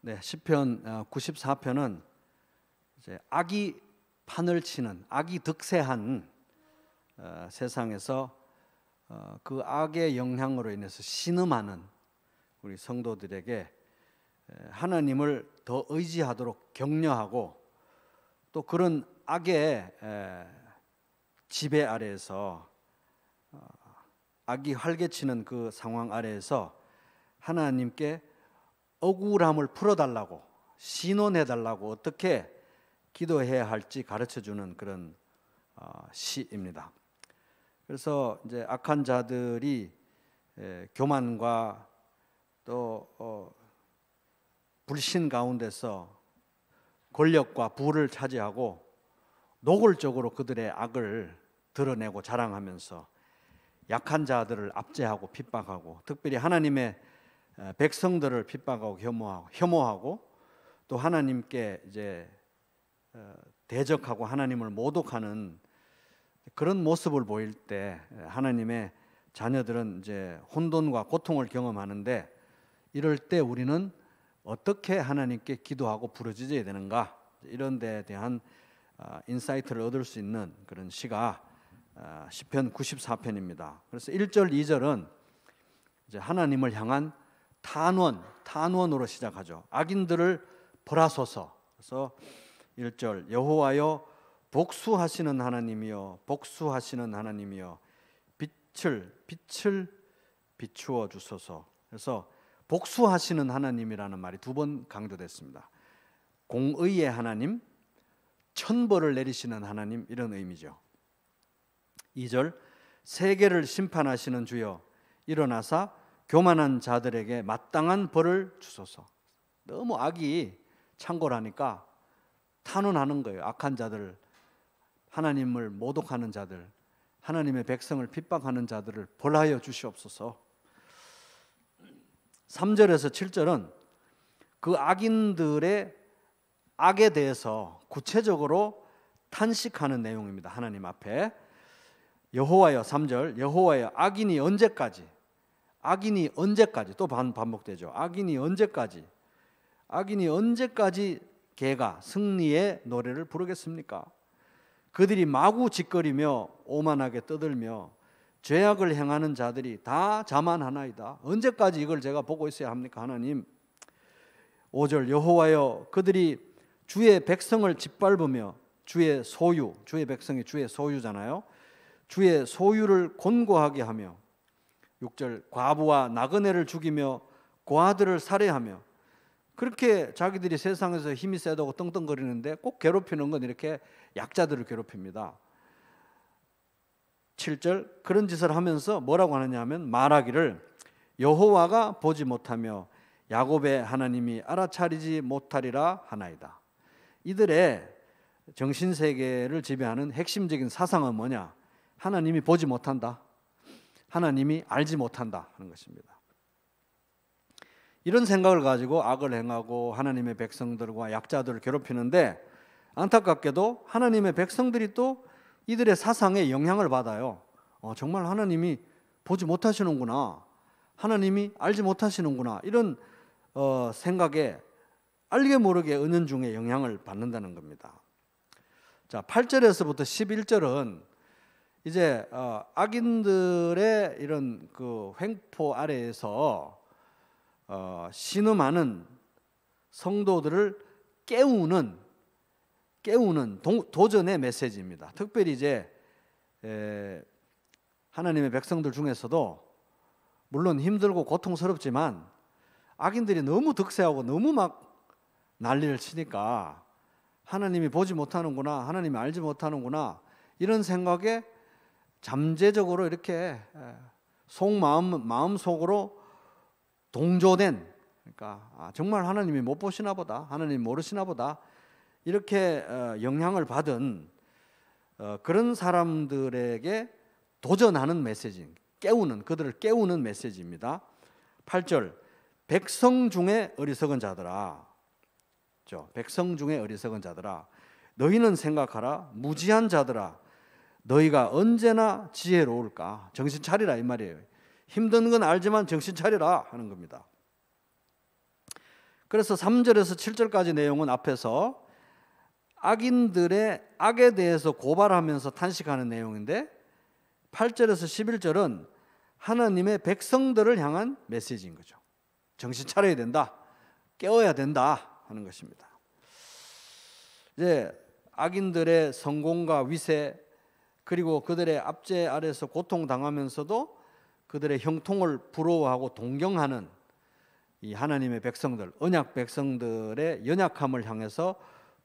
네, 시편 94편은 이제 악이 판을 치는, 악이 득세한 세상에서 그 악의 영향으로 인해서 신음하는 우리 성도들에게 하나님을 더 의지하도록 격려하고, 또 그런 악의 지배 아래에서, 악이 활개치는 그 상황 아래에서 하나님께 억울함을 풀어달라고, 신원해달라고 어떻게 기도해야 할지 가르쳐주는 그런 시입니다. 그래서 이제 악한 자들이 교만과 또 불신 가운데서 권력과 부를 차지하고 노골적으로 그들의 악을 드러내고 자랑하면서 약한 자들을 압제하고 핍박하고, 특별히 하나님의 백성들을 핍박하고 혐오하고 또 하나님께 이제 대적하고 하나님을 모독하는 그런 모습을 보일 때 하나님의 자녀들은 이제 혼돈과 고통을 경험하는데, 이럴 때 우리는 어떻게 하나님께 기도하고 부르짖어야 되는가, 이런 데에 대한 인사이트를 얻을 수 있는 그런 시가 시편 94편입니다. 그래서 1절, 2절은 이제 하나님을 향한 탄원으로 시작하죠. 악인들을 벌하소서. 그래서 1절, 여호와여 복수하시는 하나님이여, 복수하시는 하나님이여, 빛을 비추어 주소서. 그래서 복수하시는 하나님이라는 말이 2번 강조됐습니다. 공의의 하나님, 천벌을 내리시는 하나님, 이런 의미죠. 2절, 세계를 심판하시는 주여 일어나사 교만한 자들에게 마땅한 벌을 주소서. 너무 악이 창궐하니까 탄원하는 거예요. 악한 자들, 하나님을 모독하는 자들, 하나님의 백성을 핍박하는 자들을 벌하여 주시옵소서. 3절에서 7절은 그 악인들의 악에 대해서 구체적으로 탄식하는 내용입니다. 하나님 앞에. 여호와여, 3절, 여호와여 악인이 언제까지 또 반복되죠. 악인이 언제까지 개가 승리의 노래를 부르겠습니까? 그들이 마구 짓거리며 오만하게 떠들며 죄악을 행하는 자들이 다 자만하나이다. 언제까지 이걸 제가 보고 있어야 합니까, 하나님? 5절, 여호와여 그들이 주의 백성을 짓밟으며 주의 백성이 주의 소유잖아요. 주의 소유를 곤고하게 하며, 6절, 과부와 나그네를 죽이며 고아들을 살해하며. 그렇게 자기들이 세상에서 힘이 세다고 떵떵거리는데 꼭 괴롭히는 건 이렇게 약자들을 괴롭힙니다. 7절, 그런 짓을 하면서 뭐라고 하느냐 하면 말하기를 여호와가 보지 못하며 야곱의 하나님이 알아차리지 못하리라 하나이다. 이들의 정신세계를 지배하는 핵심적인 사상은 뭐냐? 하나님이 보지 못한다, 하나님이 알지 못한다 하는 것입니다. 이런 생각을 가지고 악을 행하고 하나님의 백성들과 약자들을 괴롭히는데, 안타깝게도 하나님의 백성들이 또 이들의 사상에 영향을 받아요. 정말 하나님이 보지 못하시는구나, 하나님이 알지 못하시는구나, 이런 생각에 알게 모르게 은연중에 영향을 받는다는 겁니다. 자, 8절에서부터 11절은 이제 악인들의 이런 그 횡포 아래에서 신음하는 성도들을 깨우는 도전의 메시지입니다. 특별히 이제 하나님의 백성들 중에서도 물론 힘들고 고통스럽지만 악인들이 너무 득세하고 너무 막 난리를 치니까 하나님이 보지 못하는구나, 하나님이 알지 못하는구나, 이런 생각에 잠재적으로 이렇게 마음속으로 동조된, 그러니까 정말 하나님이 못 보시나 보다, 하나님이 모르시나 보다, 이렇게 영향을 받은 그런 사람들에게 도전하는 메시지, 그들을 깨우는 메시지입니다. 8절, 백성 중에 어리석은 자들아, 백성 중에 어리석은 자들아, 너희는 생각하라. 무지한 자들아, 너희가 언제나 지혜로울까? 정신 차리라, 이 말이에요. 힘든 건 알지만 정신 차리라 하는 겁니다. 그래서 3절에서 7절까지 내용은 앞에서 악인들의 악에 대해서 고발하면서 탄식하는 내용인데 8절에서 11절은 하나님의 백성들을 향한 메시지인 거죠. 정신 차려야 된다, 깨워야 된다 하는 것입니다. 이제 악인들의 성공과 위세, 그리고 그들의 압제 아래서 고통당하면서도 그들의 형통을 부러워하고 동경하는 이 하나님의 백성들, 언약 백성들의 연약함을 향해서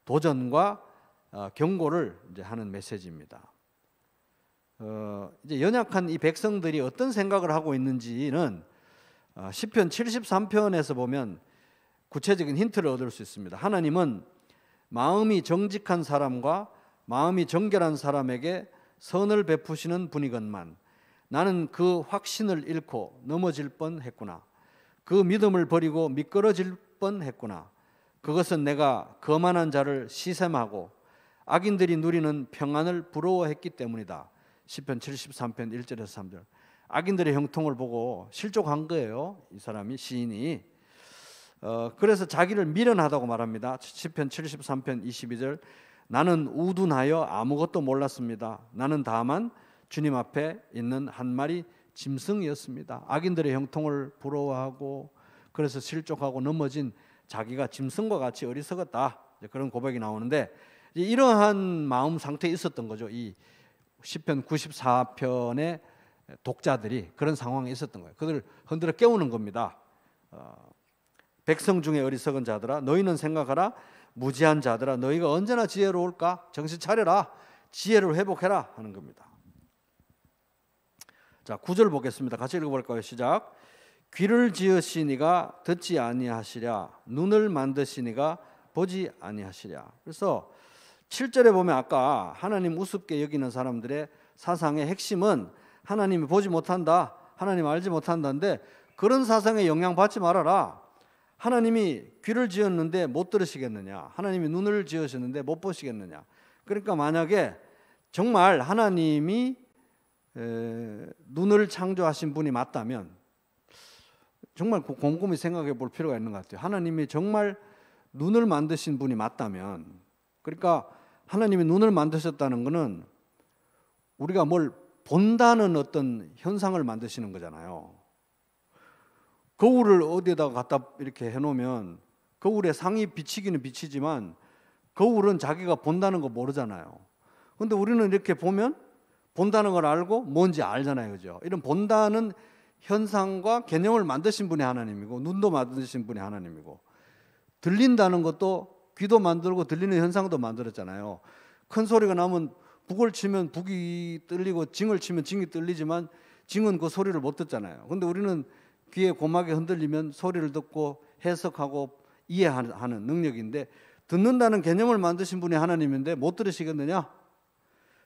도전과 경고를 이제 하는 메시지입니다. 이제 연약한 이 백성들이 어떤 생각을 하고 있는지는 시편 73편에서 보면 구체적인 힌트를 얻을 수 있습니다. 하나님은 마음이 정직한 사람과 마음이 정결한 사람에게 선을 베푸시는 분이건만 나는 그 확신을 잃고 넘어질 뻔했구나. 그 믿음을 버리고 미끄러질 뻔했구나. 그것은 내가 거만한 자를 시샘하고 악인들이 누리는 평안을 부러워했기 때문이다. 시편 73편 1절에서 3절. 악인들의 형통을 보고 실족한 거예요. 이 사람이, 시인이. 그래서 자기를 미련하다고 말합니다. 시편 73편 22절. 나는 우둔하여 아무것도 몰랐습니다. 나는 다만 주님 앞에 있는 한 마리 짐승이었습니다. 악인들의 형통을 부러워하고 그래서 실족하고 넘어진 자기가 짐승과 같이 어리석었다. 그런 고백이 나오는데 이러한 마음 상태에 있었던 거죠. 이 시편 94편의 독자들이 그런 상황에 있었던 거예요. 그들을 흔들어 깨우는 겁니다. 백성 중에 어리석은 자들아 너희는 생각하라. 무지한 자들아 너희가 언제나 지혜로울까? 정신 차려라. 지혜를 회복해라 하는 겁니다. 자, 9절 보겠습니다. 같이 읽어볼까요? 시작. 귀를 지으시니가 듣지 아니하시랴. 눈을 만드시니가 보지 아니하시랴. 그래서 7절에 보면 아까 하나님 우습게 여기는 사람들의 사상의 핵심은 하나님이 보지 못한다, 하나님 알지 못한다인데 그런 사상에 영향받지 말아라. 하나님이 귀를 지었는데 못 들으시겠느냐? 하나님이 눈을 지으셨는데 못 보시겠느냐? 그러니까 만약에 정말 하나님이 눈을 창조하신 분이 맞다면 정말 곰곰이 생각해 볼 필요가 있는 것 같아요. 하나님이 정말 눈을 만드신 분이 맞다면, 그러니까 하나님이 눈을 만드셨다는 것은 우리가 뭘 본다는 어떤 현상을 만드시는 거잖아요. 거울을 어디에다가 갖다 이렇게 해놓으면 거울에 상이 비치기는 비치지만 거울은 자기가 본다는 거 모르잖아요. 그런데 우리는 이렇게 보면 본다는 걸 알고 뭔지 알잖아요. 그죠? 이런 본다는 현상과 개념을 만드신 분이 하나님이고 눈도 만드신 분이 하나님이고 들린다는 것도 귀도 만들고 들리는 현상도 만들었잖아요. 큰 소리가 나면 북을 치면 북이 뚫리고 징을 치면 징이 뚫리지만 징은 그 소리를 못 듣잖아요. 그런데 우리는 귀에 고막이 흔들리면 소리를 듣고 해석하고 이해하는 능력인데 듣는다는 개념을 만드신 분이 하나님인데 못 들으시겠느냐?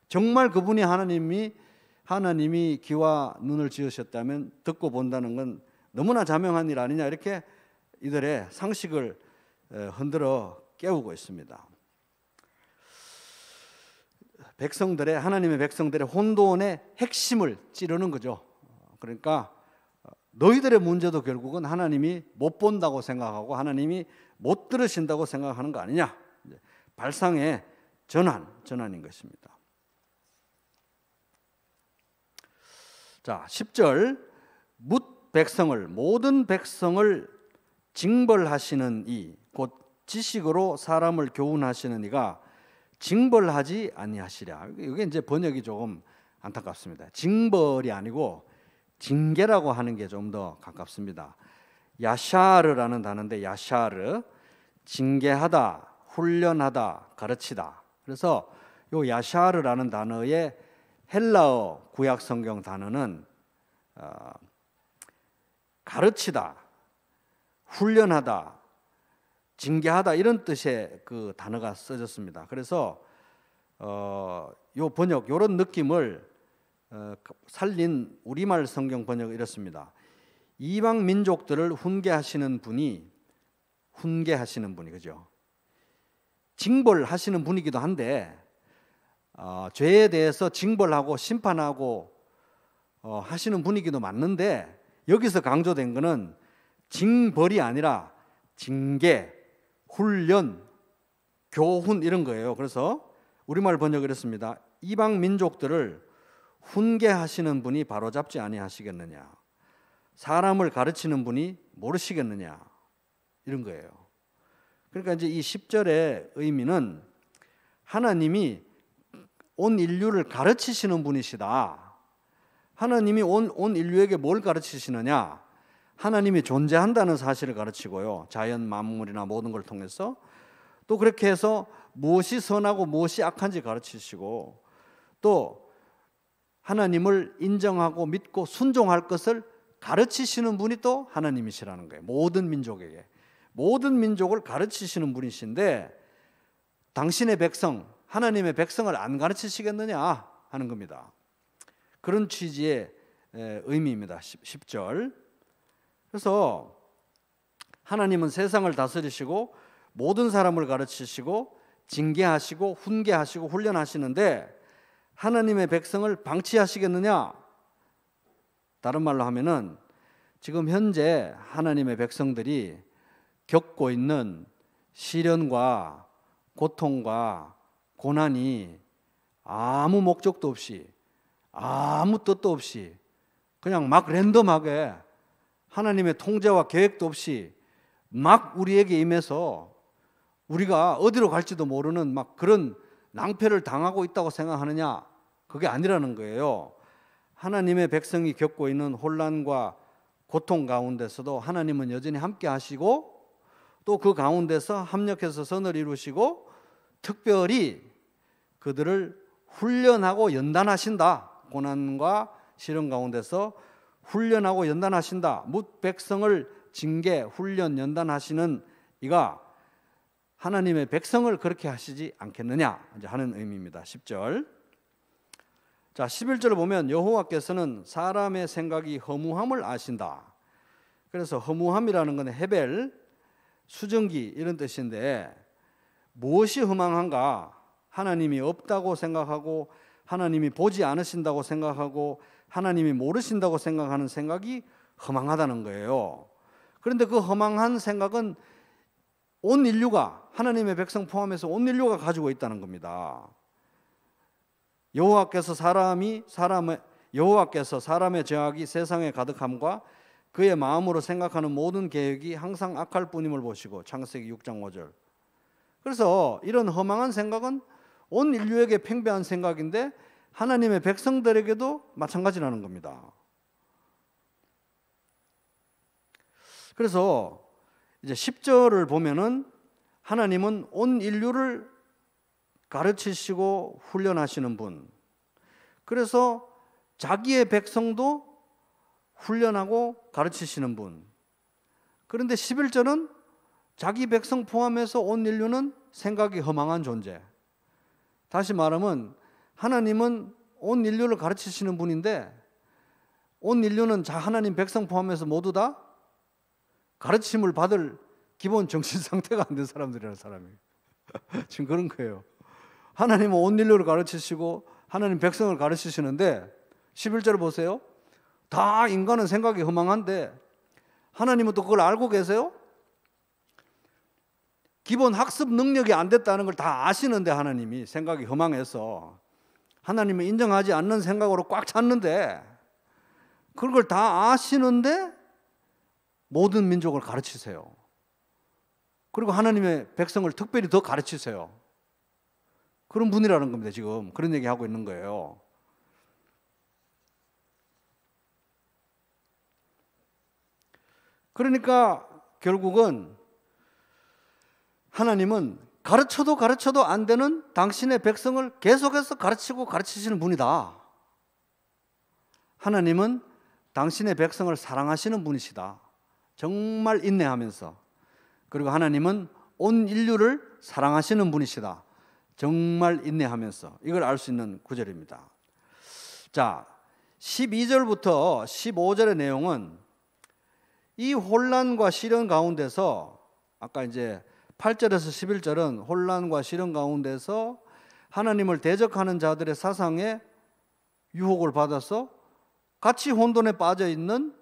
정말 그분이 하나님이 귀와 눈을 지으셨다면 듣고 본다는 건 너무나 자명한 일 아니냐, 이렇게 이들의 상식을 흔들어 깨우고 있습니다. 하나님의 백성들의 혼돈의 핵심을 찌르는 거죠. 그러니까 너희들의 문제도 결국은 하나님이 못 본다고 생각하고 하나님이 못 들으신다고 생각하는 거 아니냐. 발상의 전환인 것입니다. 자, 10절. 모든 백성을 징벌하시는 이, 곧 지식으로 사람을 교훈하시는 이가 징벌하지 아니하시랴. 이게 이제 번역이 조금 안타깝습니다. 징벌이 아니고 징계라고 하는 게 좀 더 가깝습니다. 야샤르라는 단어인데, 야샤르, 징계하다, 훈련하다, 가르치다. 그래서 이 야샤르라는 단어의 헬라어 구약 성경 단어는 가르치다, 훈련하다, 징계하다 이런 뜻의 그 단어가 써졌습니다. 그래서 요 번역, 요런 느낌을 살린 우리말 성경 번역은 이렇습니다. 이방 민족들을 훈계하시는 분이 그죠? 징벌하시는 분이기도 한데 죄에 대해서 징벌하고 심판하고 하시는 분이기도 맞는데 여기서 강조된 것은 징벌이 아니라 징계, 훈련, 교훈 이런 거예요. 그래서 우리말 번역을 했습니다. 이방 민족들을 훈계하시는 분이 바로잡지 아니하시겠느냐, 사람을 가르치는 분이 모르시겠느냐, 이런 거예요. 그러니까 이제 이 10절의 의미는 하나님이 온 인류를 가르치시는 분이시다. 하나님이 온 인류에게 뭘 가르치시느냐? 하나님이 존재한다는 사실을 가르치고요, 자연 만물이나 모든 걸 통해서. 또 그렇게 해서 무엇이 선하고 무엇이 악한지 가르치시고, 또 하나님을 인정하고 믿고 순종할 것을 가르치시는 분이 또 하나님이시라는 거예요. 모든 민족에게, 모든 민족을 가르치시는 분이신데, 당신의 백성, 하나님의 백성을 안 가르치시겠느냐 하는 겁니다. 그런 취지의 의미입니다. 10절. 그래서 하나님은 세상을 다스리시고 모든 사람을 가르치시고 징계하시고 훈계하시고 훈련하시는데, 하나님의 백성을 방치하시겠느냐? 다른 말로 하면은 지금 현재 하나님의 백성들이 겪고 있는 시련과 고통과 고난이 아무 목적도 없이, 아무 뜻도 없이, 그냥 막 랜덤하게 하나님의 통제와 계획도 없이 막 우리에게 임해서 우리가 어디로 갈지도 모르는 막 그런 낭패를 당하고 있다고 생각하느냐? 그게 아니라는 거예요. 하나님의 백성이 겪고 있는 혼란과 고통 가운데서도 하나님은 여전히 함께 하시고, 또 그 가운데서 합력해서 선을 이루시고 특별히 그들을 훈련하고 연단하신다. 고난과 시련 가운데서 훈련하고 연단하신다. 뭇 백성을 징계, 훈련, 연단하시는 이가 하나님의 백성을 그렇게 하시지 않겠느냐 이제 하는 의미입니다. 10절. 자, 11절을 보면 여호와께서는 사람의 생각이 허무함을 아신다. 그래서 허무함이라는 건 헤벨, 수증기 이런 뜻인데, 무엇이 허망한가? 하나님이 없다고 생각하고, 하나님이 보지 않으신다고 생각하고, 하나님이 모르신다고 생각하는 생각이 허망하다는 거예요. 그런데 그 허망한 생각은 온 인류가, 하나님의 백성 포함해서 온 인류가 가지고 있다는 겁니다. 여호와께서 사람의 죄악이 세상에 가득함과 그의 마음으로 생각하는 모든 계획이 항상 악할 뿐임을 보시고. 창세기 6장 5절. 그래서 이런 허망한 생각은 온 인류에게 팽배한 생각인데 하나님의 백성들에게도 마찬가지라는 겁니다. 그래서 이제 10절을 보면은 하나님은 온 인류를 가르치시고 훈련하시는 분, 그래서 자기의 백성도 훈련하고 가르치시는 분. 그런데 11절은 자기 백성 포함해서 온 인류는 생각이 허망한 존재. 다시 말하면 하나님은 온 인류를 가르치시는 분인데, 온 인류는 하나님 백성 포함해서 모두 다 가르침을 받을 기본 정신 상태가 안 된 사람들이라는 사람이 지금 그런 거예요. 하나님은 온 인류를 가르치시고 하나님 백성을 가르치시는데 11절을 보세요. 다 인간은 생각이 허망한데 하나님은 또 그걸 알고 계세요? 기본 학습 능력이 안 됐다는 걸 다 아시는데, 하나님이 생각이 허망해서 하나님을 인정하지 않는 생각으로 꽉 찼는데, 그걸 다 아시는데 모든 민족을 가르치세요. 그리고 하나님의 백성을 특별히 더 가르치세요. 그런 분이라는 겁니다. 지금 그런 얘기하고 있는 거예요. 그러니까 결국은 하나님은 가르쳐도 안 되는 당신의 백성을 계속해서 가르치고 가르치시는 분이다. 하나님은 당신의 백성을 사랑하시는 분이시다. 정말 인내하면서. 그리고 하나님은 온 인류를 사랑하시는 분이시다. 정말 인내하면서. 이걸 알 수 있는 구절입니다. 자, 12절부터 15절의 내용은 이 혼란과 시련 가운데서, 아까 이제 8절에서 11절은 혼란과 시련 가운데서 하나님을 대적하는 자들의 사상에 유혹을 받아서 같이 혼돈에 빠져 있는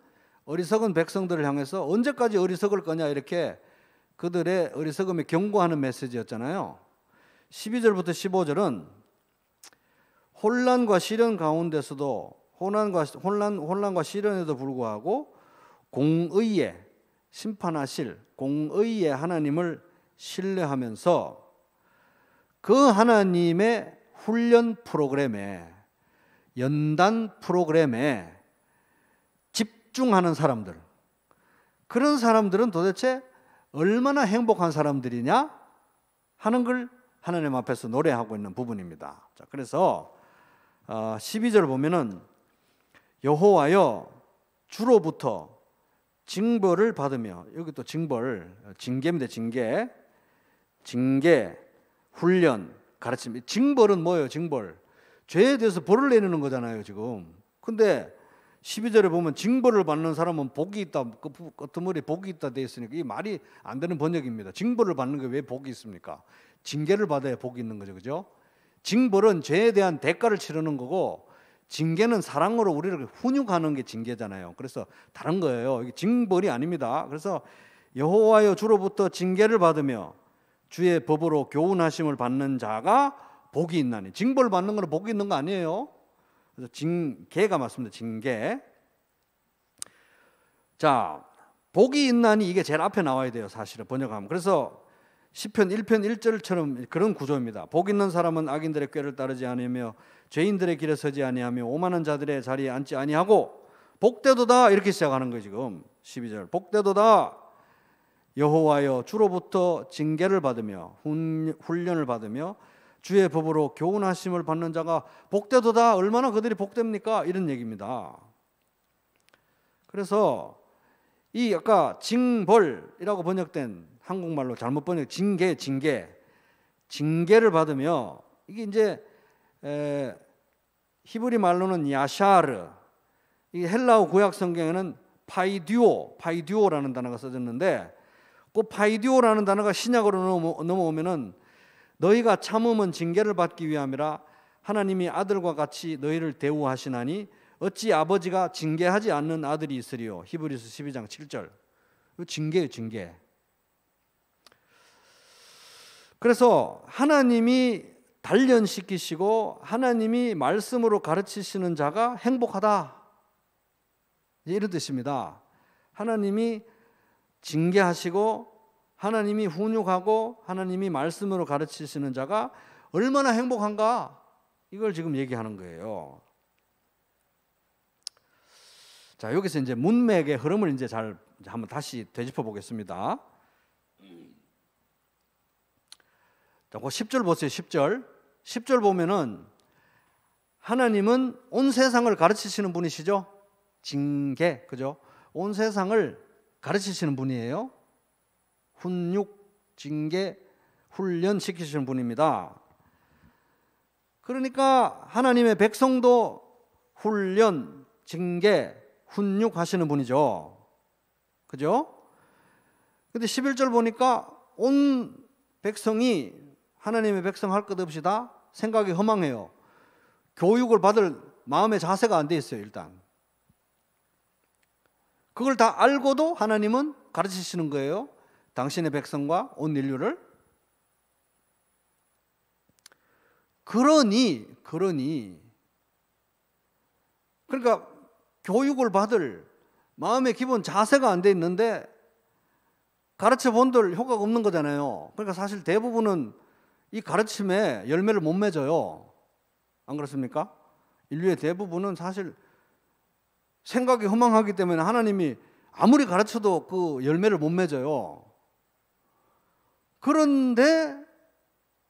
어리석은 백성들을 향해서 언제까지 어리석을 거냐 이렇게 그들의 어리석음에 경고하는 메시지였잖아요. 12절부터 15절은 혼란과 시련 가운데서도 혼란과 시련에도 불구하고 공의의 심판하실 공의의 하나님을 신뢰하면서 그 하나님의 훈련 프로그램에 연단 프로그램에 집중하는 사람들, 그런 사람들은 도대체 얼마나 행복한 사람들이냐 하는 걸 하나님 앞에서 노래하고 있는 부분입니다. 자, 그래서 12절 보면은 여호와여 주로부터 징벌을 받으며, 여기 또 징계입니다. 징계, 훈련, 가르침. 징벌은 뭐예요? 징벌. 죄에 대해서 벌을 내리는 거잖아요, 지금. 근데 12절에 보면 징벌을 받는 사람은 복이 있다, 끄트머리 복이 있다 돼 있으니까 이 말이 안 되는 번역입니다. 징벌을 받는 게 왜 복이 있습니까? 징계를 받아야 복이 있는 거죠, 그죠? 징벌은 죄에 대한 대가를 치르는 거고, 징계는 사랑으로 우리를 훈육하는 게 징계잖아요. 그래서 다른 거예요. 이게 징벌이 아닙니다. 그래서 여호와여 주로부터 징계를 받으며 주의 법으로 교훈하심을 받는 자가 복이 있나니. 징벌 받는 거는 복이 있는 거 아니에요. 그래서 징계가 맞습니다. 징계. 자, 복이 있나니 이게 제일 앞에 나와야 돼요. 사실은 번역하면. 그래서 시편 1편 1절처럼 그런 구조입니다. 복 있는 사람은 악인들의 꾀를 따르지 아니하며 죄인들의 길에 서지 아니하며 오만한 자들의 자리에 앉지 아니하고 복되도다, 이렇게 시작하는 거예요. 지금 12절. 복되도다 여호와여 주로부터 징계를 받으며 훈련을 받으며 주의 법으로 교훈하심을 받는 자가 복되도다. 얼마나 그들이 복됩니까? 이런 얘기입니다. 그래서 이 아까 징벌이라고 번역된 한국말로 잘못 번역 징계를 받으며, 이게 이제 히브리 말로는 야샤르, 이 헬라어 구약 성경에는 파이듀오라는 단어가 써졌는데, 그 파이듀오라는 단어가 신약으로 넘어오면은 너희가 참음은 징계를 받기 위함이라 하나님이 아들과 같이 너희를 대우하시나니 어찌 아버지가 징계하지 않는 아들이 있으리요. 히브리서 12장 7절. 징계예요, 징계. 그래서 하나님이 단련시키시고 하나님이 말씀으로 가르치시는 자가 행복하다, 이런 뜻입니다. 하나님이 징계하시고 하나님이 훈육하고 하나님이 말씀으로 가르치시는 자가 얼마나 행복한가, 이걸 지금 얘기하는 거예요. 자, 여기서 이제 문맥의 흐름을 이제 잘 한번 다시 되짚어 보겠습니다. 자, 그 10절 보세요. 10절 보면은 하나님은 온 세상을 가르치시는 분이시죠. 징계, 그죠? 온 세상을 가르치시는 분이에요. 훈육, 징계, 훈련 시키시는 분입니다. 그러니까 하나님의 백성도 훈련, 징계, 훈육하시는 분이죠. 그죠? 근데 11절 보니까 온 백성이, 하나님의 백성 할 것 없이 다 생각이 허망해요. 교육을 받을 마음의 자세가 안 돼 있어요. 일단 그걸 다 알고도 하나님은 가르치시는 거예요. 당신의 백성과 온 인류를. 그러니까 교육을 받을 마음의 기본 자세가 안 돼 있는데 가르쳐 본들 효과가 없는 거잖아요. 그러니까 사실 대부분은 이 가르침에 열매를 못 맺어요. 안 그렇습니까? 인류의 대부분은 사실 생각이 허망하기 때문에 하나님이 아무리 가르쳐도 그 열매를 못 맺어요. 그런데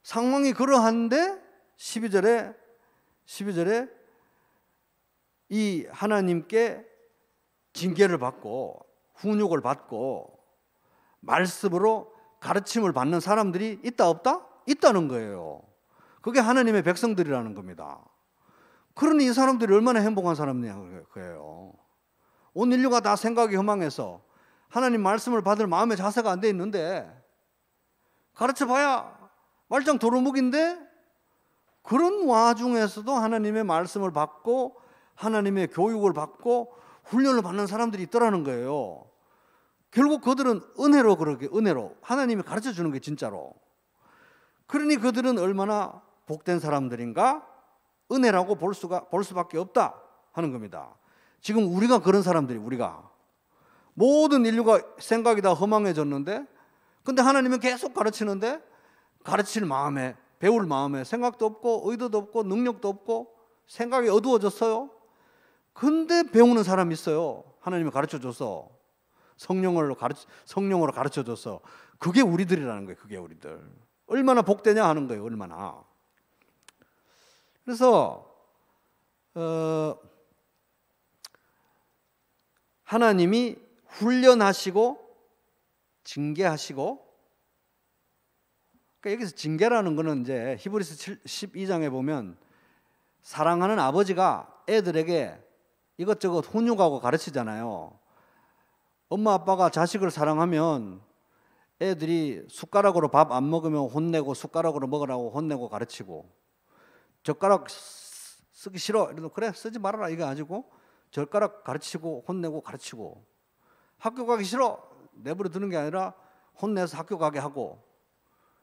상황이 그러한데 12절에 이 하나님께 징계를 받고 훈육을 받고 말씀으로 가르침을 받는 사람들이 있다 없다? 있다는 거예요. 그게 하나님의 백성들이라는 겁니다. 그러니 이 사람들이 얼마나 행복한 사람이냐는 거예요. 온 인류가 다 생각이 허망해서 하나님 말씀을 받을 마음의 자세가 안 돼 있는데 가르쳐봐야 말짱 도루묵인데, 그런 와중에서도 하나님의 말씀을 받고 하나님의 교육을 받고 훈련을 받는 사람들이 있더라는 거예요. 결국 그들은 은혜로 그렇게 은혜로 하나님이 가르쳐 주는 게 진짜로. 그러니 그들은 얼마나 복된 사람들인가? 은혜라고 볼 수밖에 없다 하는 겁니다. 지금 우리가 그런 사람들이 우리가 모든 인류가 생각이 다 허망해졌는데 근데 하나님은 계속 가르치는데 가르칠 마음에 배울 마음에 생각도 없고 의도도 없고 능력도 없고 생각이 어두워졌어요. 근데 배우는 사람이 있어요. 하나님이 가르쳐줘서 성령으로 가르쳐줘서 그게 우리들이라는 거예요. 그게 우리들. 얼마나 복되냐 하는 거예요. 얼마나. 그래서 하나님이 훈련하시고 징계하시고 그러니까 여기서 징계라는 거는 이제 히브리서 12장에 보면 사랑하는 아버지가 애들에게 이것저것 훈육하고 가르치잖아요. 엄마 아빠가 자식을 사랑하면 애들이 숟가락으로 밥 안 먹으면 혼내고 숟가락으로 먹으라고 혼내고 가르치고 젓가락 쓰기 싫어 이러면 그래 쓰지 말아라 이거 아니고 젓가락 가르치고 혼내고 가르치고 학교 가기 싫어 내버려 두는 게 아니라 혼내서 학교 가게 하고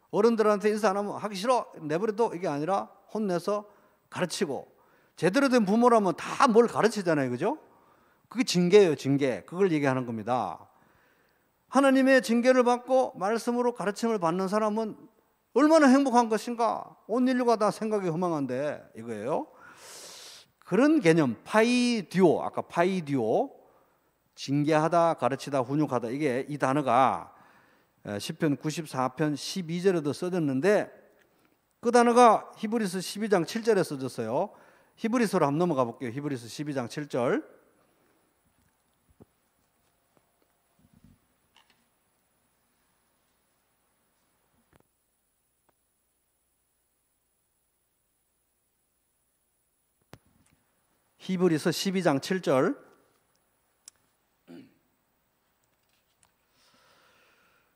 어른들한테 인사 안 하면 하기 싫어 내버려둬 이게 아니라 혼내서 가르치고 제대로 된 부모라면 다 뭘 가르치잖아요. 그죠? 그게 징계예요. 징계. 그걸 얘기하는 겁니다. 하나님의 징계를 받고 말씀으로 가르침을 받는 사람은 얼마나 행복한 것인가. 온 인류가 다 생각이 허망한데 이거예요. 그런 개념 파이디오 아까 파이디오 징계하다 가르치다 훈육하다 이게 이 단어가 시편 94편 12절에도 써졌는데 그 단어가 히브리서 12장 7절에 써졌어요. 히브리서로 한번 넘어가 볼게요. 히브리서 12장 7절. 히브리서 12장 7절.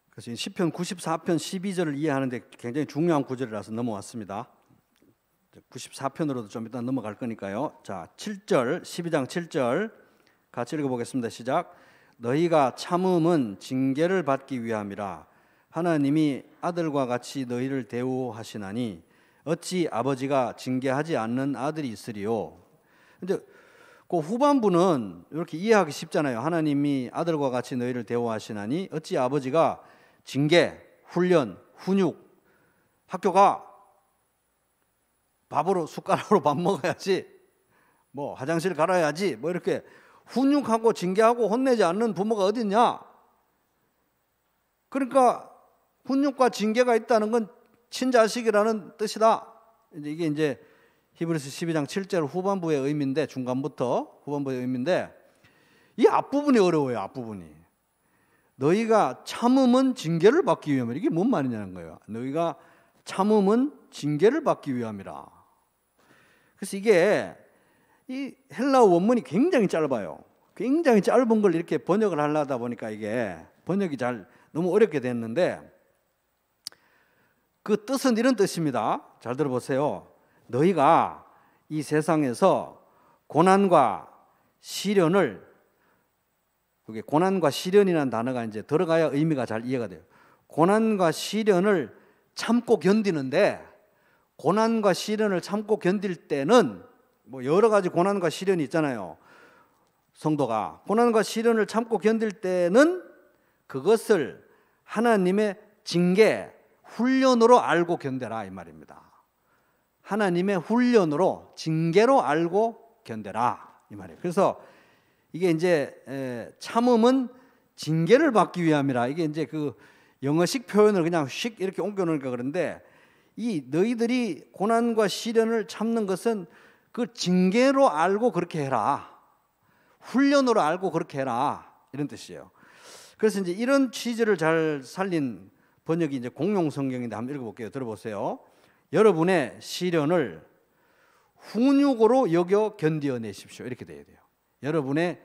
그래서 시편 94편 12절을 이해하는데 굉장히 중요한 구절이라서 넘어왔습니다. 94편으로도 좀 이따 넘어갈 거니까요. 자, 7절, 12장 7절 같이 읽어보겠습니다. 시작. 너희가 참음은 징계를 받기 위함이라 하나님이 아들과 같이 너희를 대우하시나니 어찌 아버지가 징계하지 않는 아들이 있으리요. 근데 그 후반부는 이렇게 이해하기 쉽잖아요. 하나님이 아들과 같이 너희를 대우하시나니 어찌 아버지가 징계, 훈련, 훈육, 학교가 밥으로 숟가락으로 밥 먹어야지, 뭐 화장실 갈아야지, 뭐 이렇게 훈육하고 징계하고 혼내지 않는 부모가 어디 있냐? 그러니까 훈육과 징계가 있다는 건 친자식이라는 뜻이다. 이게 이제 히브리서 12장 7절 후반부의 의미인데 중간부터 후반부의 의미인데 이 앞부분이 어려워요. 앞부분이. 너희가 참음은 징계를 받기 위함이라. 이게 뭔 말이냐는 거예요. 너희가 참음은 징계를 받기 위함이라. 그래서 이게 이 헬라어 원문이 굉장히 짧아요. 굉장히 짧은 걸 이렇게 번역을 하려다 보니까 이게 번역이 잘 너무 어렵게 됐는데 그 뜻은 이런 뜻입니다. 잘 들어보세요. 너희가 이 세상에서 고난과 시련을, 그게 고난과 시련이라는 단어가 이제 들어가야 의미가 잘 이해가 돼요. 고난과 시련을 참고 견디는데, 고난과 시련을 참고 견딜 때는 뭐 여러 가지 고난과 시련이 있잖아요. 성도가 고난과 시련을 참고 견딜 때는 그것을 하나님의 징계, 훈련으로 알고 견뎌라 이 말입니다. 하나님의 훈련으로 징계로 알고 견뎌라 이 말이에요. 그래서 이게 이제 참음은 징계를 받기 위함이라. 이게 이제 그 영어식 표현을 그냥 씩 이렇게 옮겨 놓으니까 그런데 이 너희들이 고난과 시련을 참는 것은 그 징계로 알고 그렇게 해라. 훈련으로 알고 그렇게 해라. 이런 뜻이에요. 그래서 이제 이런 취지를 잘 살린 번역이 이제 공용 성경인데 한번 읽어볼게요. 들어보세요. 여러분의 시련을 훈육으로 여겨 견뎌내십시오. 이렇게 돼야 돼요. 여러분의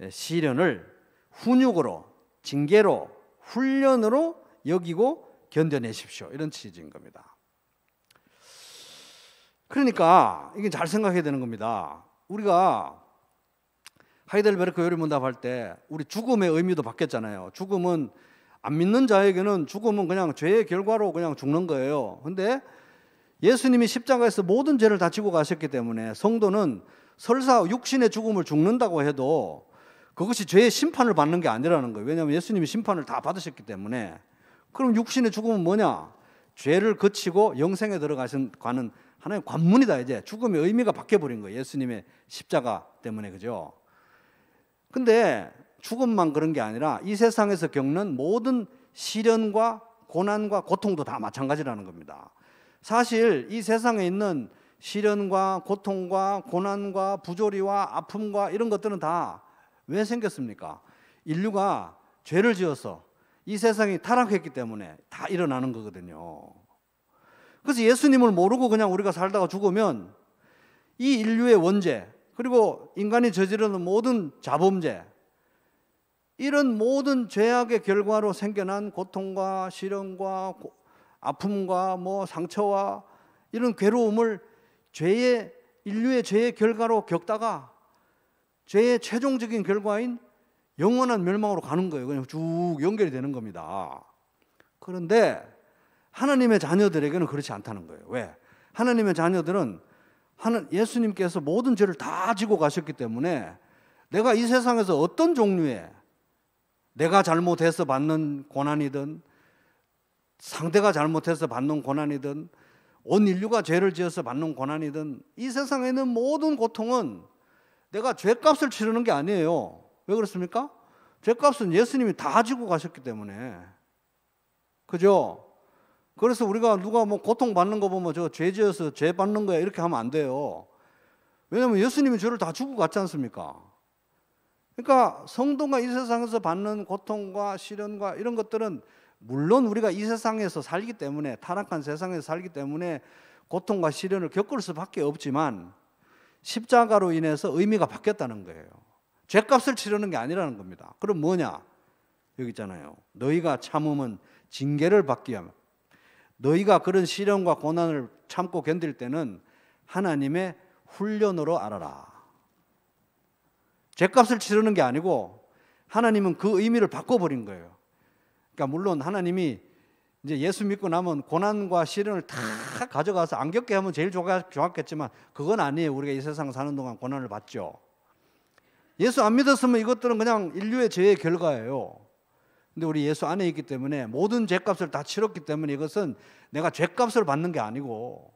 시련을 훈육으로, 징계로, 훈련으로 여기고 견뎌내십시오. 이런 취지인 겁니다. 그러니까 이게 잘 생각해야 되는 겁니다. 우리가 하이델베르크 요리문답 때 우리 죽음의 의미도 바뀌었잖아요. 죽음은 안 믿는 자에게는 죽음은 그냥 죄의 결과로 그냥 죽는 거예요. 근데 예수님이 십자가에서 모든 죄를 다 지고 가셨기 때문에 성도는 설사 육신의 죽음을 죽는다고 해도 그것이 죄의 심판을 받는 게 아니라는 거예요. 왜냐하면 예수님이 심판을 다 받으셨기 때문에. 그럼 육신의 죽음은 뭐냐? 죄를 그치고 영생에 들어가는 하나의 관문이다. 이제 죽음의 의미가 바뀌어버린 거예요. 예수님의 십자가 때문에. 그죠? 근데 죽음만 그런 게 아니라 이 세상에서 겪는 모든 시련과 고난과 고통도 다 마찬가지라는 겁니다. 사실 이 세상에 있는 시련과 고통과 고난과 부조리와 아픔과 이런 것들은 다 왜 생겼습니까? 인류가 죄를 지어서 이 세상이 타락했기 때문에 다 일어나는 거거든요. 그래서 예수님을 모르고 그냥 우리가 살다가 죽으면 이 인류의 원죄, 그리고 인간이 저지르는 모든 자범죄, 이런 모든 죄악의 결과로 생겨난 고통과 시련과 아픔과 상처와 이런 괴로움을 인류의 죄의 결과로 겪다가 죄의 최종적인 결과인 영원한 멸망으로 가는 거예요. 그냥 쭉 연결이 되는 겁니다. 그런데 하나님의 자녀들에게는 그렇지 않다는 거예요. 왜? 하나님의 자녀들은 예수님께서 모든 죄를 다 지고 가셨기 때문에 내가 이 세상에서 어떤 종류의 내가 잘못해서 받는 고난이든 상대가 잘못해서 받는 고난이든 온 인류가 죄를 지어서 받는 고난이든 이 세상에 있는 모든 고통은 내가 죄값을 치르는 게 아니에요. 왜 그렇습니까? 죄값은 예수님이 다 지고 가셨기 때문에. 그죠? 그래서 우리가 누가 고통받는 거 보면 저 죄 지어서 죄 받는 거야 이렇게 하면 안 돼요. 왜냐하면 예수님이 죄를 다 지고 갔지 않습니까? 그러니까 성도가 이 세상에서 받는 고통과 시련과 이런 것들은 물론 우리가 이 세상에서 살기 때문에, 타락한 세상에서 살기 때문에 고통과 시련을 겪을 수밖에 없지만 십자가로 인해서 의미가 바뀌었다는 거예요. 죄값을 치르는 게 아니라는 겁니다. 그럼 뭐냐? 여기 있잖아요. 너희가 참음은 징계를 받기 위함. 너희가 그런 시련과 고난을 참고 견딜 때는 하나님의 훈련으로 알아라. 죄값을 치르는 게 아니고 하나님은 그 의미를 바꿔버린 거예요. 그러니까 물론 하나님이 이제 예수 믿고 나면 고난과 시련을 다 가져가서 안 겪게 하면 제일 좋았겠지만 그건 아니에요. 우리가 이 세상 사는 동안 고난을 받죠. 예수 안 믿었으면 이것들은 그냥 인류의 죄의 결과예요. 근데 우리 예수 안에 있기 때문에 모든 죄값을 다 치렀기 때문에 이것은 내가 죄값을 받는 게 아니고,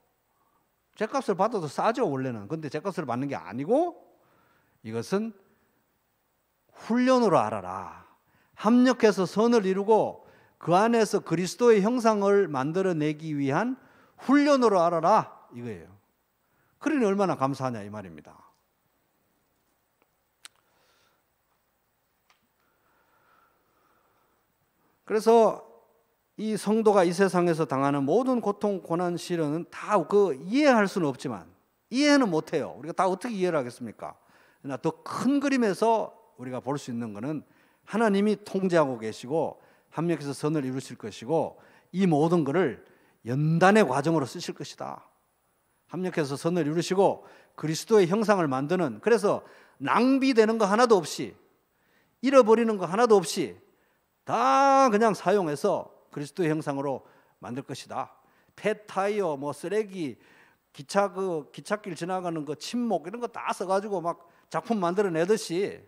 죄값을 받아도 싸죠 원래는. 근데 죄값을 받는 게 아니고 이것은 훈련으로 알아라. 합력해서 선을 이루고 그 안에서 그리스도의 형상을 만들어내기 위한 훈련으로 알아라 이거예요. 그러니 얼마나 감사하냐 이 말입니다. 그래서 이 성도가 이 세상에서 당하는 모든 고통, 고난, 시련은 다 이해할 수는 없지만, 이해는 못해요. 우리가 다 어떻게 이해를 하겠습니까? 그러나 더 큰 그림에서 우리가 볼 수 있는 것은 하나님이 통제하고 계시고 합력해서 선을 이루실 것이고 이 모든 것을 연단의 과정으로 쓰실 것이다. 합력해서 선을 이루시고 그리스도의 형상을 만드는, 그래서 낭비되는 거 하나도 없이, 잃어버리는 거 하나도 없이 다 그냥 사용해서 그리스도의 형상으로 만들 것이다. 폐타이어, 쓰레기, 기찻길 지나가는 거 침목 이런 거 다 써가지고 막 작품 만들어내듯이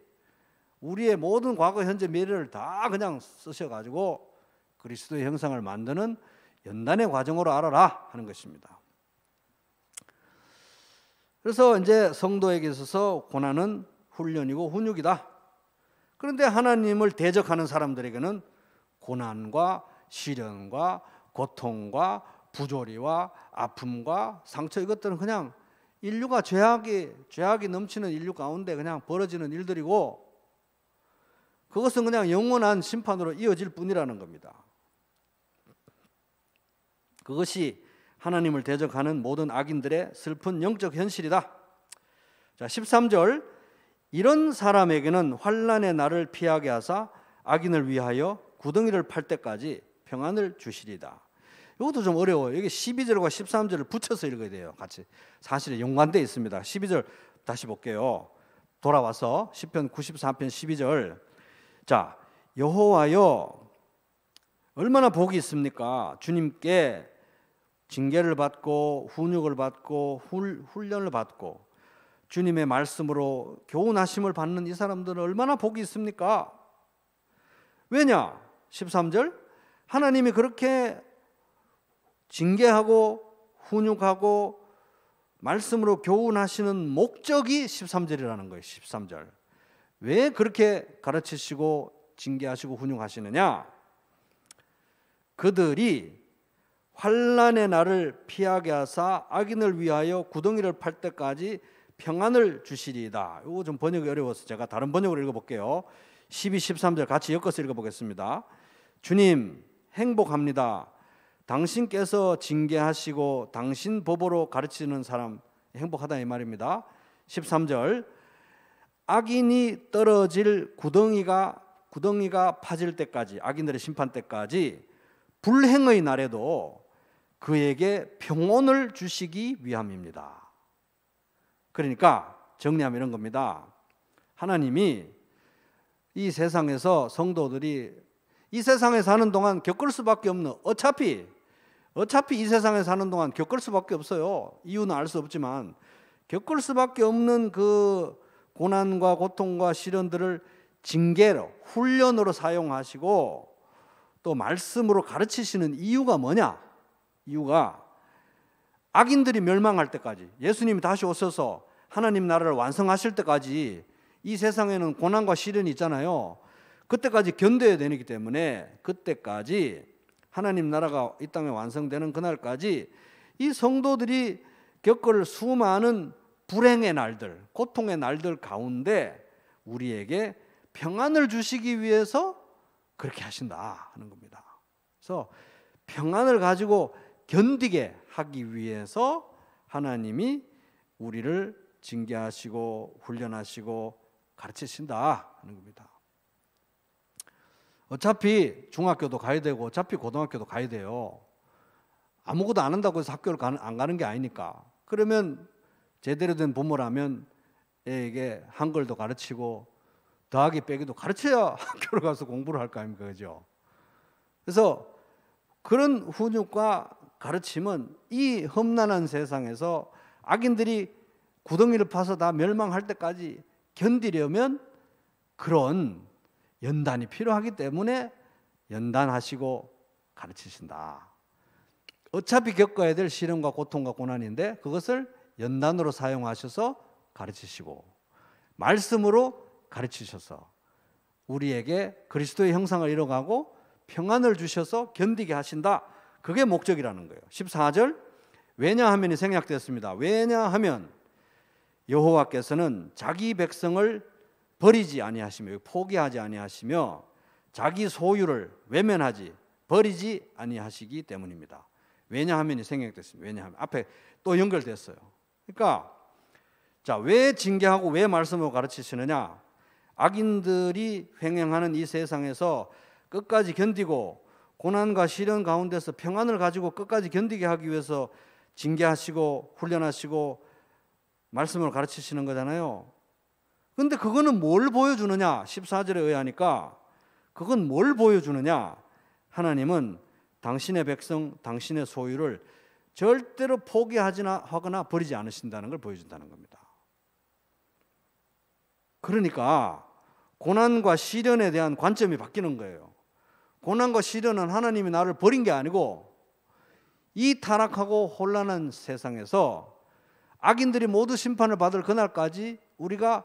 우리의 모든 과거, 현재, 미래를 다 그냥 쓰셔가지고 그리스도의 형상을 만드는 연단의 과정으로 알아라 하는 것입니다. 그래서 이제 성도에게 있어서 고난은 훈련이고 훈육이다. 그런데 하나님을 대적하는 사람들에게는 고난과 시련과 고통과 부조리와 아픔과 상처, 이것들은 그냥 인류가 죄악이 넘치는 인류 가운데 그냥 벌어지는 일들이고 그것은 그냥 영원한 심판으로 이어질 뿐이라는 겁니다. 그것이 하나님을 대적하는 모든 악인들의 슬픈 영적 현실이다. 자, 13절, 이런 사람에게는 환난의 날을 피하게 하사 악인을 위하여 구덩이를 팔 때까지 평안을 주시리다. 이것도 좀 어려워요. 여기 12절과 13절을 붙여서 읽어야 돼요. 같이. 사실 연관되어 있습니다. 12절 다시 볼게요. 돌아와서 시편 94편 12절. 자, 여호와여 얼마나 복이 있습니까? 주님께 징계를 받고 훈육을 받고 훈련을 받고 주님의 말씀으로 교훈하심을 받는 이 사람들은 얼마나 복이 있습니까? 왜냐? 13절 하나님이 그렇게 징계하고 훈육하고 말씀으로 교훈하시는 목적이 13절이라는 거예요. 13절. 왜 그렇게 가르치시고 징계하시고 훈육하시느냐? 그들이 환난의 날을 피하게 하사 악인을 위하여 구덩이를 팔 때까지 평안을 주시리이다. 이거 좀 번역이 어려워서 제가 다른 번역으로 읽어볼게요. 12, 13절 같이 엮어서 읽어보겠습니다. 주님 행복합니다. 당신께서 징계하시고 당신 법으로 가르치는 사람 행복하다 이 말입니다. 13절 악인이 떨어질 구덩이가 파질 때까지, 악인들의 심판 때까지 불행의 날에도 그에게 평온을 주시기 위함입니다. 그러니까 정리하면 이런 겁니다. 하나님이 이 세상에서 성도들이 이 세상에 사는 동안 겪을 수밖에 없는, 어차피 이 세상에 사는 동안 겪을 수밖에 없어요. 이유는 알 수 없지만 겪을 수밖에 없는 그 고난과 고통과 시련들을 징계로, 훈련으로 사용하시고 또 말씀으로 가르치시는 이유가 뭐냐? 이유가 악인들이 멸망할 때까지, 예수님이 다시 오셔서 하나님 나라를 완성하실 때까지 이 세상에는 고난과 시련이 있잖아요. 그때까지 견뎌야 되기 때문에 그때까지 하나님 나라가 이 땅에 완성되는 그날까지 이 성도들이 겪을 수많은 불행의 날들, 고통의 날들 가운데 우리에게 평안을 주시기 위해서 그렇게 하신다 하는 겁니다. 그래서 평안을 가지고 견디게 하기 위해서 하나님이 우리를 징계하시고 훈련하시고 가르치신다 하는 겁니다. 어차피 중학교도 가야 되고 어차피 고등학교도 가야 돼요. 아무것도 안 한다고 해서 학교를 안 가는 게 아니니까. 그러면 제대로 된 부모라면 애에게 한글도 가르치고 더하기 빼기도 가르쳐야 학교를 가서 공부를 할 거 아닙니까? 그죠? 그래서 그런 훈육과 가르침은 이 험난한 세상에서 악인들이 구덩이를 파서 다 멸망할 때까지 견디려면 그런 연단이 필요하기 때문에 연단하시고 가르치신다. 어차피 겪어야 될 시련과 고통과 고난인데 그것을 연단으로 사용하셔서 가르치시고 말씀으로 가르치셔서 우리에게 그리스도의 형상을 이뤄가고 평안을 주셔서 견디게 하신다. 그게 목적이라는 거예요. 14절 왜냐하면이 생략되었습니다. 왜냐하면 여호와께서는 자기 백성을 버리지 아니하시며, 포기하지 아니하시며 자기 소유를 외면하지 버리지 아니하시기 때문입니다. 왜냐하면이 생략됐습니다. 왜냐하면 앞에 또 연결됐어요. 그러니까 자, 왜 징계하고 왜 말씀으로 가르치시느냐? 악인들이 횡행하는 이 세상에서 끝까지 견디고 고난과 시련 가운데서 평안을 가지고 끝까지 견디게 하기 위해서 징계하시고 훈련하시고 말씀을 가르치시는 거잖아요. 근데 그거는 뭘 보여주느냐? 14절에 의하니까 그건 뭘 보여주느냐? 하나님은 당신의 백성, 당신의 소유를 절대로 포기하거나 버리지 않으신다는 걸 보여준다는 겁니다. 그러니까 고난과 시련에 대한 관점이 바뀌는 거예요. 고난과 시련은 하나님이 나를 버린 게 아니고 이 타락하고 혼란한 세상에서 악인들이 모두 심판을 받을 그날까지 우리가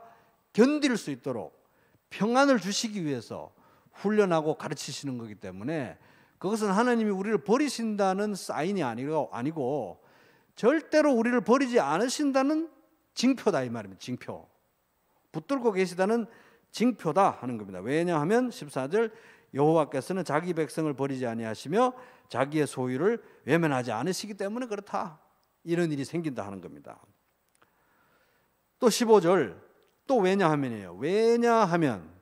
견딜 수 있도록 평안을 주시기 위해서 훈련하고 가르치시는 거기 때문에 그것은 하나님이 우리를 버리신다는 사인이 아니고 절대로 우리를 버리지 않으신다는 징표다 이 말입니다. 징표. 붙들고 계시다는 징표다 하는 겁니다. 왜냐하면 14절 여호와께서는 자기 백성을 버리지 아니하시며 자기의 소유를 외면하지 않으시기 때문에 그렇다. 이런 일이 생긴다 하는 겁니다. 또 15절 또 왜냐하면이에요. 왜냐하면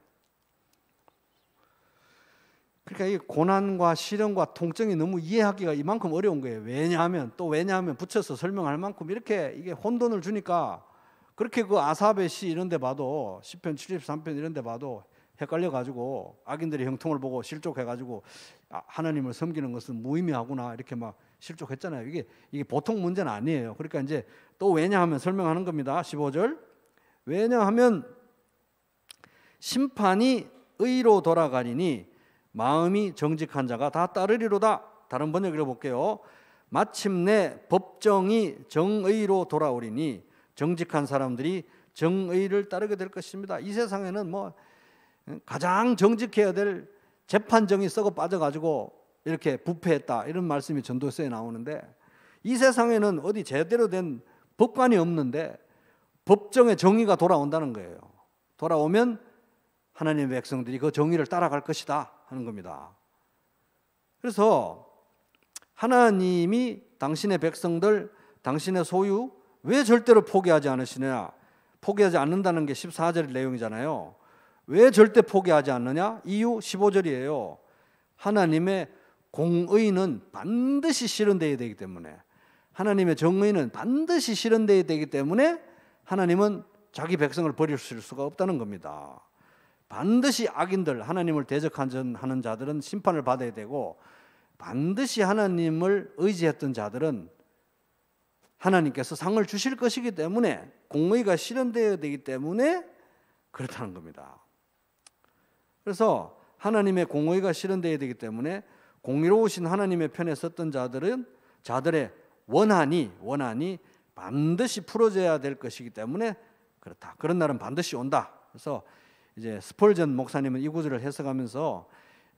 그러니까 이 고난과 시련과 통증이 너무 이해하기가 이만큼 어려운 거예요. 왜냐하면 또 왜냐하면 붙여서 설명할 만큼 이렇게 이게 혼돈을 주니까 그렇게 그 아삽의 시 이런 데 봐도 시편 73편 이런 데 봐도 헷갈려 가지고 악인들의 형통을 보고 실족해 가지고 하나님을 섬기는 것은 무의미하구나 이렇게 막 실족했잖아요. 이게 보통 문제는 아니에요. 그러니까 이제 또 왜냐하면 설명하는 겁니다. 15절. 왜냐하면 심판이 의로 돌아가리니 마음이 정직한 자가 다 따르리로다. 다른 번역 읽어볼게요. 마침내 법정이 정의로 돌아오리니 정직한 사람들이 정의를 따르게 될 것입니다. 이 세상에는 뭐 가장 정직해야 될 재판정이 썩어 빠져가지고 이렇게 부패했다 이런 말씀이 전도서에 나오는데, 이 세상에는 어디 제대로 된 법관이 없는데 법정의 정의가 돌아온다는 거예요. 돌아오면 하나님의 백성들이 그 정의를 따라갈 것이다 하는 겁니다. 그래서 하나님이 당신의 백성들, 당신의 소유 왜 절대로 포기하지 않으시느냐, 포기하지 않는다는 게 14절 내용이잖아요. 왜 절대 포기하지 않느냐? 이유 15절이에요. 하나님의 공의는 반드시 실현되어야 되기 때문에, 하나님의 정의는 반드시 실현되어야 되기 때문에 하나님은 자기 백성을 버릴 수가 없다는 겁니다. 반드시 악인들, 하나님을 대적하는 자들은 심판을 받아야 되고, 반드시 하나님을 의지했던 자들은 하나님께서 상을 주실 것이기 때문에, 공의가 실현되어야 되기 때문에 그렇다는 겁니다. 그래서 하나님의 공의가 실현되어야 되기 때문에 공의로우신 하나님의 편에 섰던 자들의 원한이 반드시 풀어져야 될 것이기 때문에 그렇다. 그런 날은 반드시 온다. 그래서 이제 스펄전 목사님은 이 구절을 해석하면서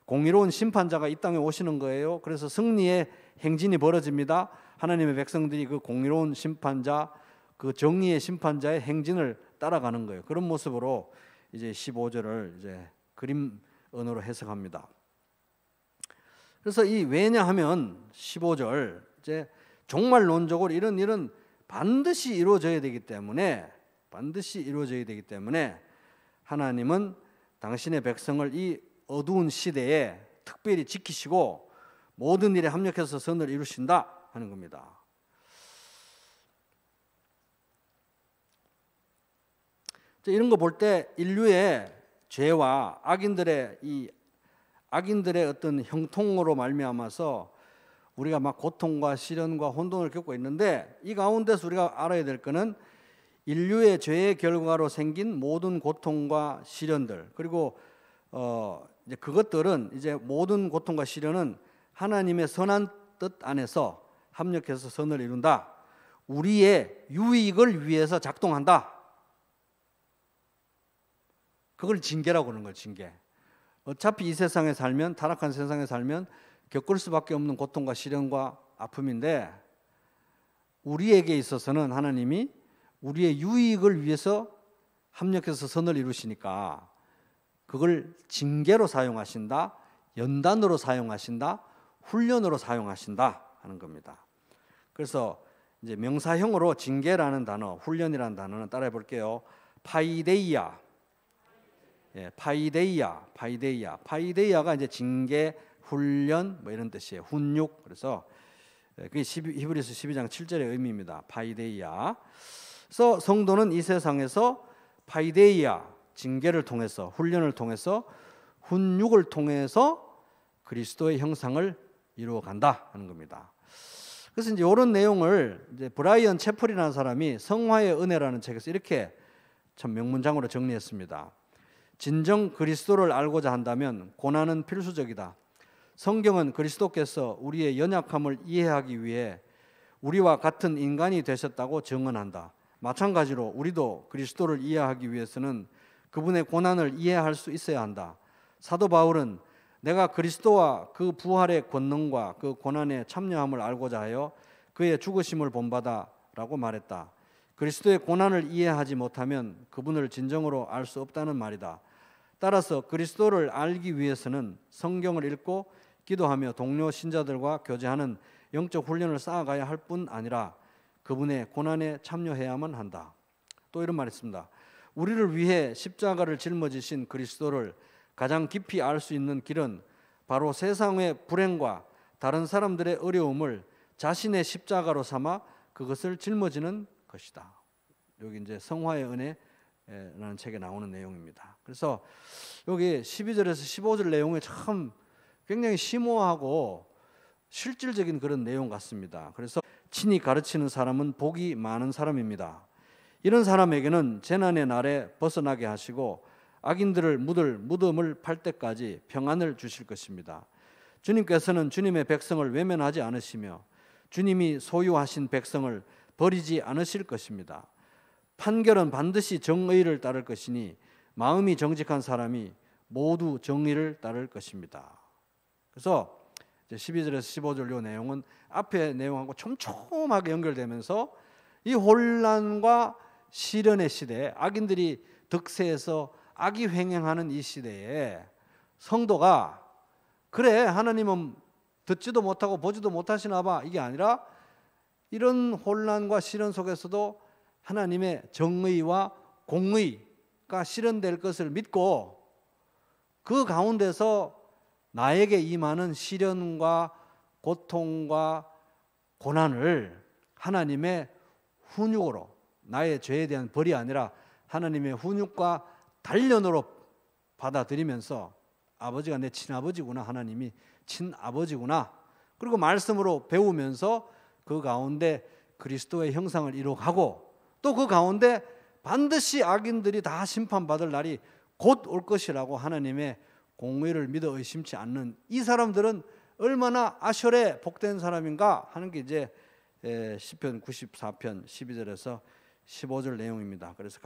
공의로운 심판자가 이 땅에 오시는 거예요. 그래서 승리의 행진이 벌어집니다. 하나님의 백성들이 그 공의로운 심판자, 그 정의의 심판자의 행진을 따라가는 거예요. 그런 모습으로 이제 15절을 이제 그림 언어로 해석합니다. 그래서 이 왜냐하면 15절 이제 종말론적으로 이런 일은 반드시 이루어져야 되기 때문에 하나님은 당신의 백성을 이 어두운 시대에 특별히 지키시고 모든 일에 합력해서 선을 이루신다 하는 겁니다. 이런 거 볼 때 인류의 죄와 악인들의 어떤 형통으로 말미암아서 우리가 막 고통과 시련과 혼돈을 겪고 있는데, 이 가운데서 우리가 알아야 될 것은 인류의 죄의 결과로 생긴 모든 고통과 시련들, 그리고 이제 그것들은 이제 모든 고통과 시련은 하나님의 선한 뜻 안에서 합력해서 선을 이룬다. 우리의 유익을 위해서 작동한다. 그걸 징계라고 하는 거예요. 징계. 어차피 이 세상에 살면, 타락한 세상에 살면 겪을 수밖에 없는 고통과 시련과 아픔인데, 우리에게 있어서는 하나님이 우리의 유익을 위해서 합력해서 선을 이루시니까 그걸 징계로 사용하신다, 연단으로 사용하신다, 훈련으로 사용하신다 하는 겁니다. 그래서 이제 명사형으로 징계라는 단어, 훈련이라는 단어는 따라해 볼게요. 파이데이아. 파이데이아가 이제 징계, 훈련 뭐 이런 뜻이에요. 훈육. 그래서 그게 히브리서 12장 7절의 의미입니다. 파이데이아. 그래서 성도는 이 세상에서 파이데이아, 징계를 통해서, 훈련을 통해서, 훈육을 통해서 그리스도의 형상을 이루어 간다 하는 겁니다. 그래서 이제 이런 내용을 이제 브라이언 채플이라는 사람이 성화의 은혜라는 책에서 이렇게 참 명문장으로 정리했습니다. 진정 그리스도를 알고자 한다면 고난은 필수적이다. 성경은 그리스도께서 우리의 연약함을 이해하기 위해 우리와 같은 인간이 되셨다고 증언한다. 마찬가지로 우리도 그리스도를 이해하기 위해서는 그분의 고난을 이해할 수 있어야 한다. 사도 바울은 내가 그리스도와 그 부활의 권능과 그 고난에 참여함을 알고자 하여 그의 죽으심을 본받아 라고 말했다. 그리스도의 고난을 이해하지 못하면 그분을 진정으로 알 수 없다는 말이다. 따라서 그리스도를 알기 위해서는 성경을 읽고 기도하며 동료 신자들과 교제하는 영적 훈련을 쌓아가야 할 뿐 아니라 그분의 고난에 참여해야만 한다. 또 이런 말이 있습니다. 우리를 위해 십자가를 짊어지신 그리스도를 가장 깊이 알 수 있는 길은 바로 세상의 불행과 다른 사람들의 어려움을 자신의 십자가로 삼아 그것을 짊어지는 것이다. 여기 이제 성화의 은혜라는 책에 나오는 내용입니다. 그래서 여기 12절에서 15절 내용이 참 굉장히 심오하고 실질적인 그런 내용 같습니다. 그래서 친히 가르치는 사람은 복이 많은 사람입니다. 이런 사람에게는 재난의 날에 벗어나게 하시고 악인들을 묻을 무덤을 팔 때까지 평안을 주실 것입니다. 주님께서는 주님의 백성을 외면하지 않으시며 주님이 소유하신 백성을 버리지 않으실 것입니다. 판결은 반드시 정의를 따를 것이니 마음이 정직한 사람이 모두 정의를 따를 것입니다. 그래서 이제 12절에서 15절 요 내용은 앞에 내용하고 촘촘하게 연결되면서 이 혼란과 시련의 시대에 악인들이 득세해서 악이 횡행하는 이 시대에 성도가 그래 하나님은 듣지도 못하고 보지도 못하시나 봐 이게 아니라 이런 혼란과 시련 속에서도 하나님의 정의와 공의가 실현될 것을 믿고 그 가운데서 나에게 임하는 시련과 고통과 고난을 하나님의 훈육으로 나의 죄에 대한 벌이 아니라 하나님의 훈육과 단련으로 받아들이면서 아버지가 내 친아버지구나, 하나님이 친아버지구나, 그리고 말씀으로 배우면서 그 가운데 그리스도의 형상을 이루어가고 또 그 가운데 반드시 악인들이 다 심판받을 날이 곧 올 것이라고 하나님의 공의를 믿어 의심치 않는 이 사람들은 얼마나 아셔레 복된 사람인가 하는 게 이제 시편 94편 12절에서 15절 내용입니다. 그래서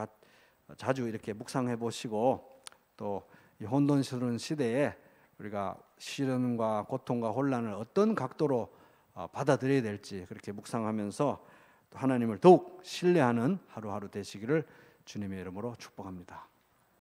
자주 이렇게 묵상해 보시고 또 이 혼돈스러운 시대에 우리가 시련과 고통과 혼란을 어떤 각도로 받아들여야 될지 그렇게 묵상하면서 또 하나님을 더욱 신뢰하는 하루하루 되시기를 주님의 이름으로 축복합니다.